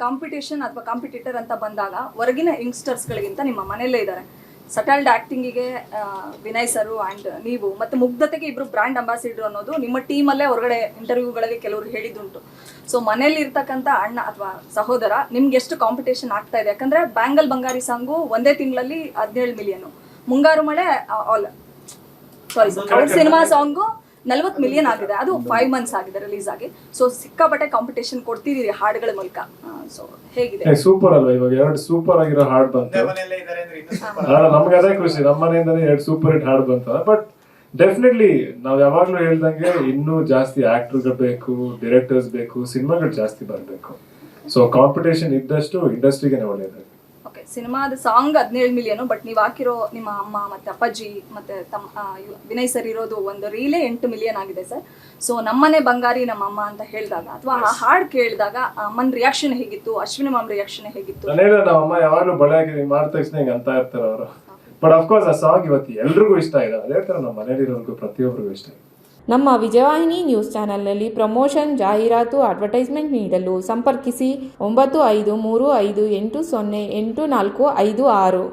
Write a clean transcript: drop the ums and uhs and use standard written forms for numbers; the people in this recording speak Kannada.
ಕಾಂಪಿಟೇಷನ್ ಅಥವಾ ಕಾಂಪಿಟೇಟರ್ ಅಂತ ಬಂದಾಗ ಹೊರಗಿನ ಯಂಗ್ಸ್ಟರ್ಸ್ಗಳಿಗಿಂತ ನಿಮ್ಮ ಮನೆಯಲ್ಲೇ ಇದ್ದಾರೆ. ಸಟಲ್ಡ್ ಆ್ಯಕ್ಟಿಂಗಿಗೆ ವಿನಯ್ ಸರು ಆ್ಯಂಡ್ ನೀವು ಮತ್ತು ಮುಗ್ಧತೆಗೆ ಇಬ್ಬರು ಬ್ರ್ಯಾಂಡ್ ಅಂಬಾಸಿಡರ್ ಅನ್ನೋದು ನಿಮ್ಮ ಟೀಮಲ್ಲೇ ಹೊರಗಡೆ ಇಂಟರ್ವ್ಯೂಗಳಲ್ಲಿ ಕೆಲವರು ಹೇಳಿದ್ದುಂಟು. ಸೊ ಮನೇಲಿ ಇರ್ತಕ್ಕಂಥ ಅಣ್ಣ ಅಥವಾ ಸಹೋದರ ನಿಮ್ಗೆ ಎಷ್ಟು ಕಾಂಪಿಟೇಷನ್ ಆಗ್ತಾ ಇದೆ? ಯಾಕಂದರೆ ಬ್ಯಾಂಗಲ್ ಬಂಗಾರಿ ಸಾಂಗು ಒಂದೇ ತಿಂಗಳಲ್ಲಿ 17 ಮಿಲಿಯನು, ಮುಂಗಾರು ಮಳೆ ಸಿನಿಮಾ ಸಾಂಗು 40 ಮಿಲಿಯನ್ ಆಗಿದೆ. ಅದು 5 ಮಂತ್ಸ್ ಆಗಿದೆ ರಿಲೀಸ್ ಆಗಿ. ಸೊ ಸಿಕ್ಕಾಪಟ್ಟೆ ಕಾಂಪಿಟೇಷನ್ ಕೊಡ್ತಿದ್ದೀರಿ ಹಾಡುಗಳ ಮೂಲಕ. ಸೊ ಹೇಗಿದೆ? ಸೂಪರ್ ಅಲ್ವಾ? ಇವಾಗ 2 ಸೂಪರ್ ಆಗಿರೋ ಹಾಡು ಬಂತು. ನಮ್ಗೆ ಅದೇ ಖುಷಿ, ನಮ್ಮ ಮನೆಯಿಂದಾನೆ 2 ಸೂಪರ್ ಹಿಟ್ ಹಾಡು ಬಂತ. ಬಟ್ ಡೆಫಿನೆಟ್ಲಿ ನಾವ್ ಯಾವಾಗ್ಲೂ ಹೇಳ್ದಂಗೆ ಇನ್ನೂ ಜಾಸ್ತಿ ಆಕ್ಟರ್ಗಳು ಬೇಕು, ಡೈರೆಕ್ಟರ್ಸ್ ಬೇಕು, ಸಿನಿಮಾಗಳು ಜಾಸ್ತಿ ಬರಬೇಕು. ಸೊ ಕಾಂಪಿಟೇಷನ್ ಇದ್ದಷ್ಟು ಇಂಡಸ್ಟ್ರಿಗೆ ಒಳ್ಳೇದು. ಓಕೆ, ಸಿನಿಮಾದ ಸಾಂಗ್ 17 ಮಿಲಿಯನು, ಬಟ್ ನೀವು ಹಾಕಿರೋ ನಿಮ್ಮ ಅಮ್ಮ ಮತ್ತೆ ಅಪ್ಪಾಜಿ ಮತ್ತೆ ವಿನಯ್ ಸರ್ ಇರೋದು ಒಂದು ರೀಲೇ 8 ಮಿಲಿಯನ್ ಆಗಿದೆ ಸರ್. ಸೊ ನಮ್ಮನೆ ಬಂಗಾರಿ ನಮ್ಮ ಅಮ್ಮ ಅಂತ ಹೇಳಿದಾಗ ಅಥವಾ ಆ ಹಾಡು ಕೇಳಿದಾಗ ಅಮ್ಮನ ರಿಯಾಕ್ಷನ್ ಹೇಗಿತ್ತು, ಅಶ್ವಿನಿ ಮ್ಯಾಮ್ ರಿಯಾಕ್ಷನ್ ಹೇಗಿತ್ತು? ನಾನು ಹೇಳಿದ್ರೆ ನಮ್ಮ ಅಮ್ಮ ಯಾವಾಗಲೂ ಬಳೆಯಾಗಿ ಮಾಡಿದ ತಕ್ಷಣ ಹಿಂಗೆ ಅಂತ ಇರ್ತಾರೆ ಅವರು. ಬಟ್ ಅಫ್ಕೋರ್ಸ್ ಆ ಸಾಂಗ್ ಇವತ್ತು ಎಲ್ರಿಗೂ ಇಷ್ಟ ಇದೆ. ಅದೇ ತರ ನಮ್ಮ ಮನೇಲಿರೋರ್ಗೂ ಪ್ರತಿಯೊಬ್ಬರಿಗೂ ಇಷ್ಟ ಇದೆ. ನಮ್ಮ ವಿಜಯವಾಹಿನಿ ನ್ಯೂಸ್ ಚಾನೆಲ್ನಲ್ಲಿ ಪ್ರಮೋಷನ್, ಜಾಹೀರಾತು, ಅಡ್ವರ್ಟೈಸ್ಮೆಂಟ್ ನೀಡಲು ಸಂಪರ್ಕಿಸಿ 9535808456.